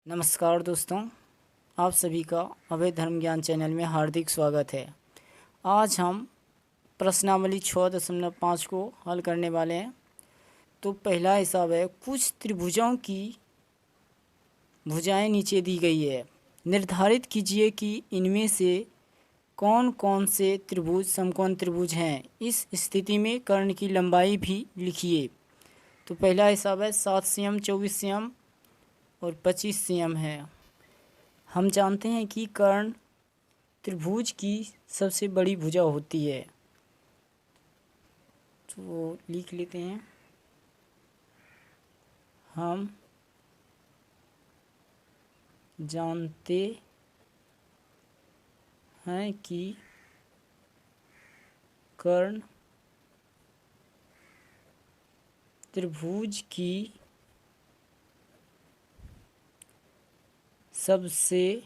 नमस्कार दोस्तों, आप सभी का अवैध धर्म ज्ञान चैनल में हार्दिक स्वागत है। आज हम प्रश्नावली 6.5 को हल करने वाले हैं। तो पहला हिसाब है, कुछ त्रिभुजों की भुजाएं नीचे दी गई है। निर्धारित कीजिए कि इनमें से कौन कौन से त्रिभुज समकोण त्रिभुज हैं। इस स्थिति में कर्ण की लंबाई भी लिखिए। तो पहला हिसाब है 7 cm, 24 cm और 25 cm है। हम जानते हैं कि कर्ण त्रिभुज की सबसे बड़ी भुजा होती है, तो लिख लेते हैं। हम जानते हैं कि कर्ण त्रिभुज की सबसे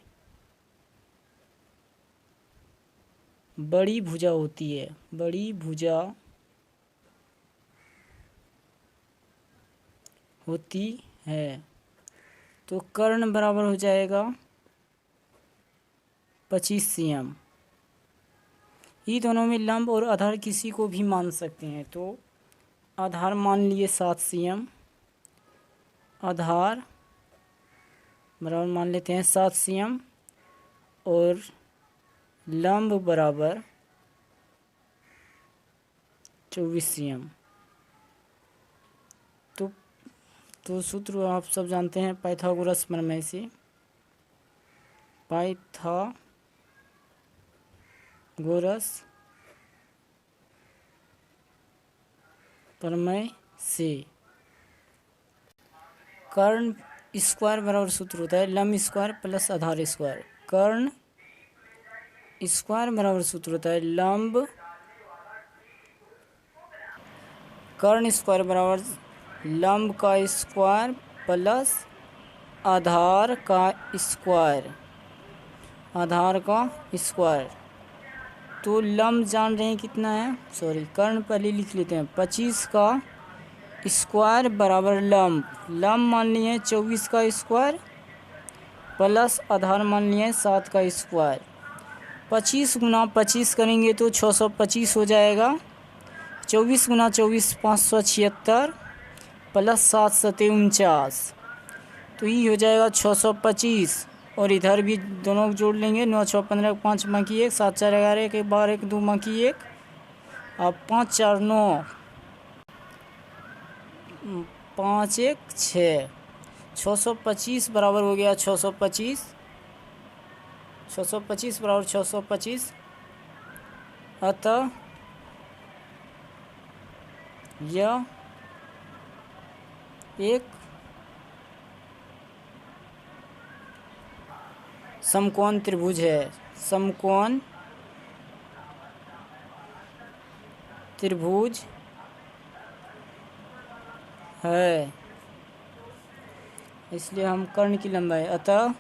बड़ी भुजा होती है। बड़ी भुजा होती है। तो कर्ण बराबर हो जाएगा 25 cm। ये दोनों में लंब और आधार किसी को भी मान सकते हैं। तो आधार मान लिए 7 cm, आधार बराबर मान लेते हैं 7 cm और लंब बराबर 24 cm। तो सूत्र आप सब जानते हैं, पाइथागोरस प्रमेय से। पाइथागोरस प्रमेय से कर्ण स्क्वायर बराबर सूत्र होता है लंब स्क्वायर प्लस आधार स्क्वायर। कर्ण स्क्वायर बराबर सूत्र होता है कर्ण स्क्वायर बराबर लंब का स्क्वायर प्लस आधार का स्क्वायर। आधार का स्क्वायर। तो लंब जान रहे हैं कितना है, कर्ण पहले लिख लेते हैं। 25 का स्क्वायर बराबर लंब मान लिए 24 का स्क्वायर प्लस आधार मान लिए 7 का स्क्वायर। 25 गुना 25 करेंगे तो 625 हो जाएगा। 24 गुना 24 576 प्लस 7 7 49। तो ये हो जाएगा 625। और इधर भी दोनों जोड़ लेंगे। 9 6 15 5 बाकी 1 7 4 11 1 12 1 2 बाकी 1 अब 5 4 9 5 1 6। 625 बराबर हो गया 625। 625 बराबर 625। अतः यह एक समकोण त्रिभुज है। समकोण त्रिभुज है। इसलिए हम कर्ण की लंबाई, अतः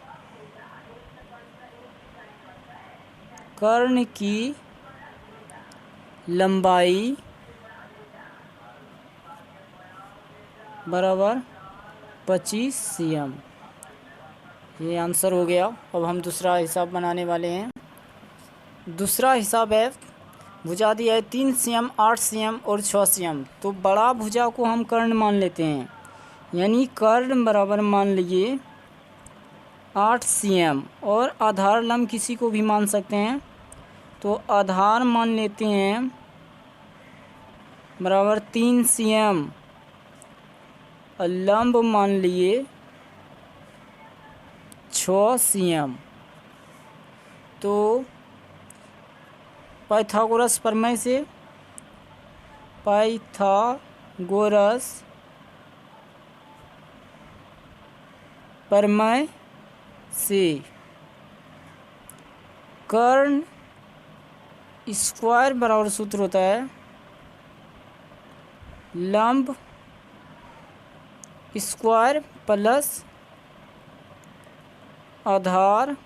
कर्ण की लंबाई बराबर 25 cm। ये आंसर हो गया। अब हम दूसरा हिसाब बनाने वाले हैं। दूसरा हिसाब है, भुजा दिया है 3 cm, 8 cm और 6 cm। तो बड़ा भुजा को हम कर्ण मान लेते हैं, यानी कर्ण बराबर मान लिए 8 cm और आधार लंब किसी को भी मान सकते हैं। तो आधार मान लेते हैं बराबर 3 cm और लंब मान लिए 6 cm। तो पाइथागोरस प्रमेय से कर्ण स्क्वायर बराबर सूत्र होता है लंब स्क्वायर प्लस आधार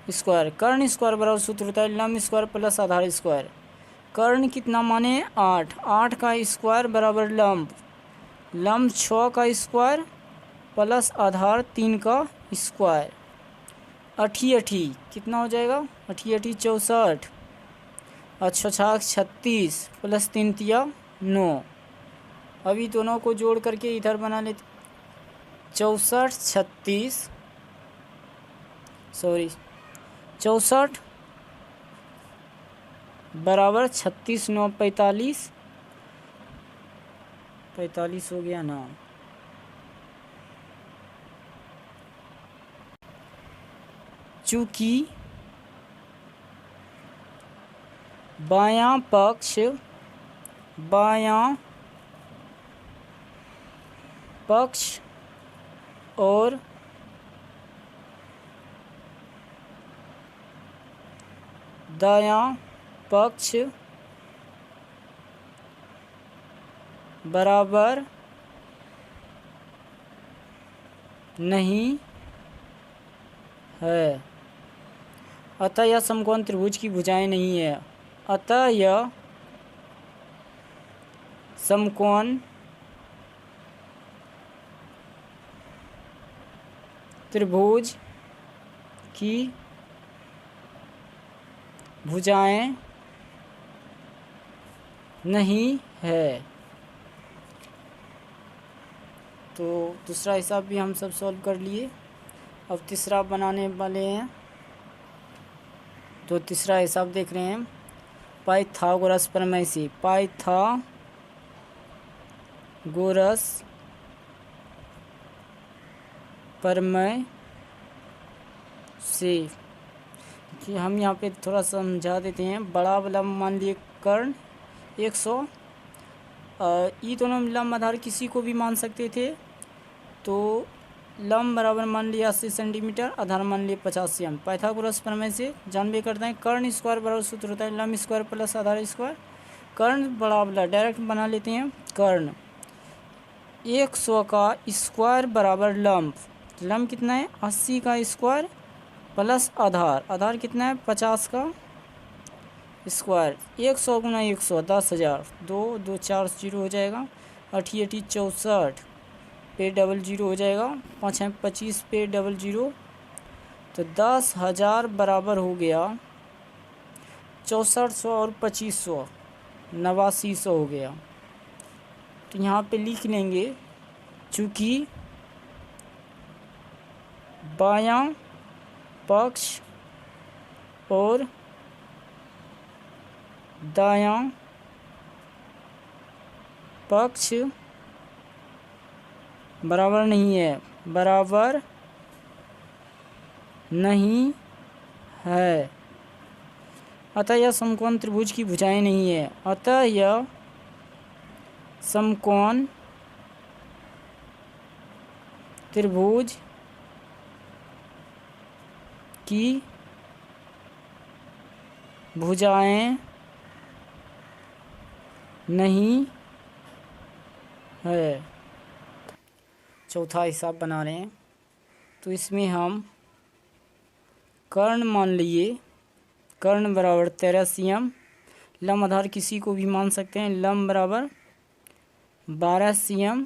स्क्वायर। कर्ण स्क्वायर बराबर सूत्र होता है लंब स्क्वायर प्लस आधार स्क्वायर। कर्ण कितना माने 8। 8 का स्क्वायर बराबर लंब 6 का स्क्वायर प्लस आधार 3 का स्क्वायर। अठी अठी कितना हो जाएगा? अठी अठी 64, अच्छा 36 प्लस 3 तिया 9। अभी दोनों को जोड़ करके इधर बना लेते। 64 बराबर 36 9 45 45 हो गया ना। चूँकि बायां पक्ष और दायां पक्ष बराबर नहीं है, अतः यह समकोण त्रिभुज की भुजाएं नहीं है। अतः यह समकोण त्रिभुज की भुजाएं नहीं है। तो दूसरा हिसाब भी हम सब सॉल्व कर लिए। अब तीसरा बनाने वाले हैं। तो तीसरा हिसाब देख रहे हैं, पाइथागोरस प्रमेय से। पाइथागोरस प्रमेय से कि हम यहाँ पे थोड़ा समझा देते हैं। बड़ा लंब मान लिए कर्ण 100, ये दोनों लंब आधार किसी को भी मान सकते थे। तो लंब बराबर मान लिया 80 सेंटीमीटर, आधार मान लिए 50 cm। पाइथागोरस प्रमेय से जानबे करते हैं कर्ण स्क्वायर बराबर सूत्र होता है लंब स्क्वायर प्लस आधार स्क्वायर। कर्ण बराबर डायरेक्ट बना लेते हैं। कर्ण 100 का स्क्वायर बराबर लंब कितना है? 80 का स्क्वायर प्लस आधार कितना है? 50 का स्क्वायर। 100 गुना 100 10,000, 2 2 4 0 हो जाएगा। अठी अठी 64 पे डबल 0 हो जाएगा। 5 है 25 पे डबल 0, तो 10,000 बराबर हो गया 6400 और 2500 8900 हो गया। तो यहाँ पे लिख लेंगे, चूँकि बायां पक्ष और दायां पक्ष बराबर नहीं है, अतः यह समकोण त्रिभुज की भुजाएं नहीं है। अतः यह समकोण त्रिभुज की भुजाएं नहीं है। चौथा हिसाब बना रहे हैं। तो इसमें हम कर्ण मान लिए, कर्ण बराबर 13 cm। लंब आधार किसी को भी मान सकते हैं। लंब बराबर 12 cm,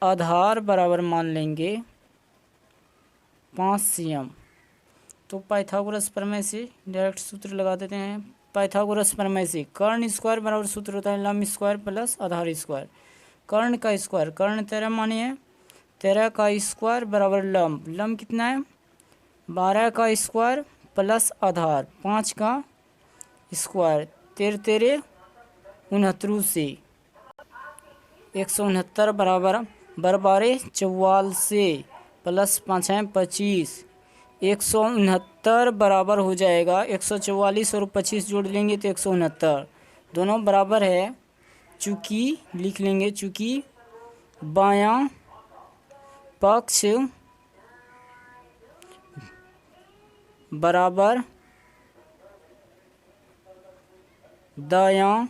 आधार बराबर मान लेंगे 5 cm। तो पाइथागोरस प्रमेय से डायरेक्ट सूत्र लगा देते हैं। पाइथागोरस प्रमेय से कर्ण स्क्वायर बराबर सूत्र होता है लंब स्क्वायर प्लस आधार स्क्वायर। कर्ण का स्क्वायर, कर्ण 13 माने हैं, 13 का स्क्वायर बराबर लंब कितना है? 12 का स्क्वायर प्लस आधार 5 का स्क्वायर। 13 13 69 से 169 बराबर 12 44 प्लस 5 है 25, 169 बराबर हो जाएगा। 144 और 25 जोड़ लेंगे तो 169, दोनों बराबर है। चूँकि लिख लेंगे, चूँकि बायां पक्ष बराबर दायां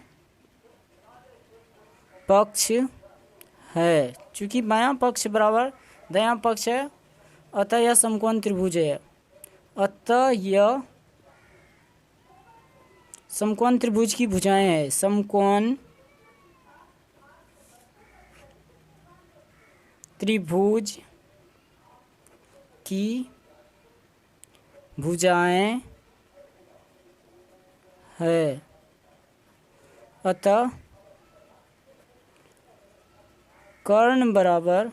पक्ष है। चूँकि बायां पक्ष बराबर दायां पक्ष है, अतः यह समकोण त्रिभुज है। अतः यह समकोण त्रिभुज की भुजाएं हैं। समकोण त्रिभुज की भुजाएं है, अतः कर्ण बराबर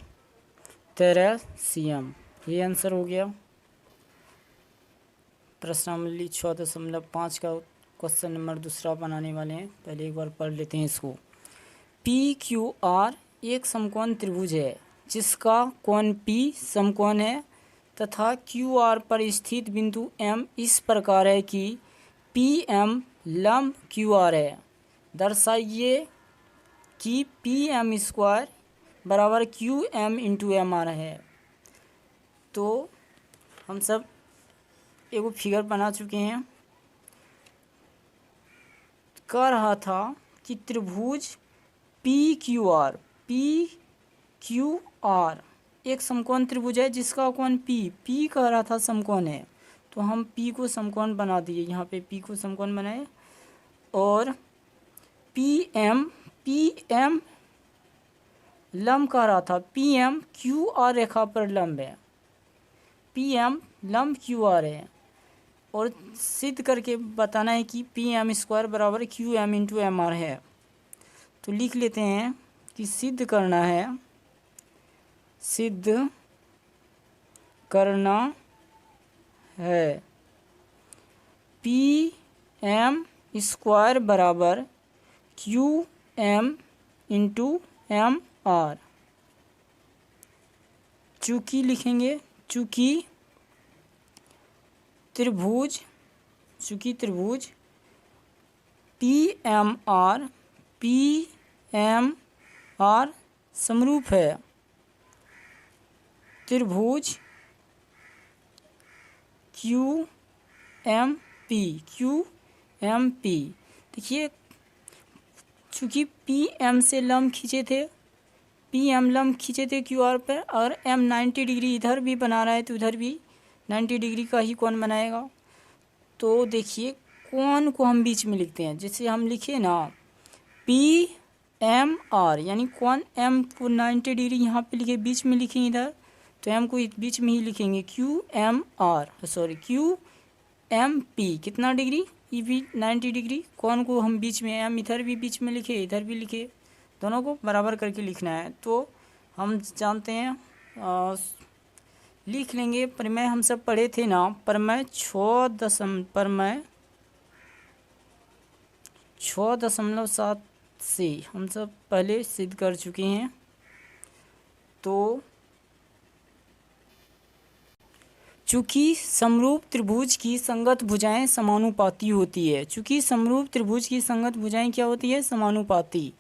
13 cm। ये आंसर हो गया। प्रश्नावली 6.5 का क्वेश्चन नंबर दूसरा बनाने वाले हैं। पहले एक बार पढ़ लेते हैं इसको। PQR एक समकोण त्रिभुज है जिसका कोण P समकोण है तथा QR पर स्थित बिंदु M इस प्रकार है कि PM लंब QR है। दर्शाइए कि PM² बराबर QM इंटू MR है। तो हम सब एगो फिगर बना चुके हैं। कह रहा था कि त्रिभुज PQR एक समकोण त्रिभुज है जिसका कोण P कह रहा था समकोण है, तो हम P को समकोण बना दिए। यहाँ पे P को समकोण बनाए और PM लंब कह रहा था। PM QR रेखा पर लंब है, PM लंब QR है और सिद्ध करके बताना है कि PM² बराबर QM इंटू MR है। तो लिख लेते हैं कि सिद्ध करना है PM² बराबर QM इंटू MR। चूँकि लिखेंगे चूँकि त्रिभुज PMR समरूप है त्रिभुज QMP। देखिए चूँकि PM से लंब खींचे थे, PM लंब खींचे थे QR पर, और M 90 डिग्री इधर भी बना रहा है तो उधर भी 90 डिग्री का ही कोण बनाएगा। तो देखिए कोण को हम बीच में लिखते हैं। जैसे हम लिखे ना PMR यानी कोण M को 90 डिग्री यहाँ पे लिखे, बीच में लिखेंगे इधर, तो M को बीच में ही लिखेंगे। QMP कितना डिग्री, ये भी 90 डिग्री। कोण को हम बीच में, M इधर भी बीच में लिखे इधर भी लिखे, दोनों को बराबर करके लिखना है। तो हम जानते हैं लिख लेंगे। प्रमेय हम सब पढ़े थे ना, प्रमेय 6.7 से हम सब पहले सिद्ध कर चुके हैं। तो चूँकि समरूप त्रिभुज की संगत भुजाएं समानुपाती होती है, चूँकि समरूप त्रिभुज की संगत भुजाएं क्या होती है, समानुपाती,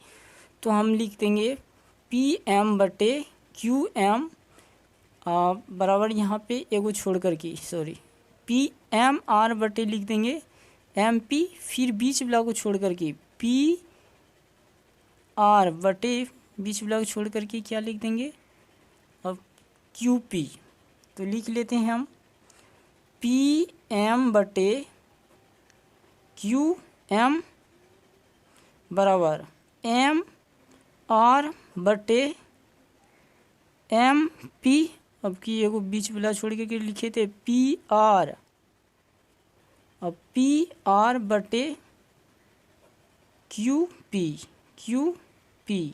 तो हम लिख देंगे PM/QM बराबर यहाँ पे एगो छोड़ करके PMR लिख देंगे MP, फिर बीच वाला को छोड़ करके PR बीच वाला को छोड़ करके क्या लिख देंगे अब QP। तो लिख लेते हैं हम PM/QM बराबर MR/MP। अब की एगो बीच वाला छोड़ के लिखे थे PR, अब PR/QP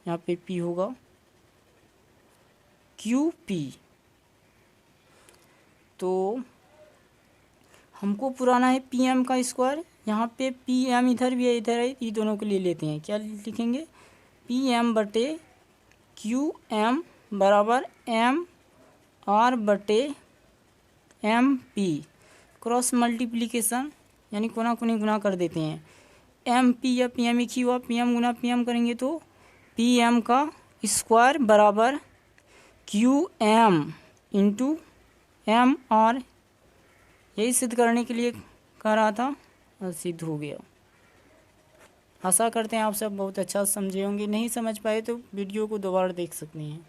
यहाँ पे P होगा QP। तो हमको पुराना है PM²। यहाँ पे PM इधर भी है इधर है, ये दोनों को ले लेते हैं। क्या लिखेंगे PM/QM बराबर MR/MP। क्रॉस मल्टीप्लिकेशन यानी कोना कोनी गुना कर देते हैं। MP या PM एक ही हुआ, PM गुना PM करेंगे तो PM² बराबर QM इंटू MR। यही सिद्ध करने के लिए कह रहा था और सिद्ध हो गया। आशा करते हैं आप सब बहुत अच्छा समझे होंगे। नहीं समझ पाए तो वीडियो को दोबारा देख सकते हैं।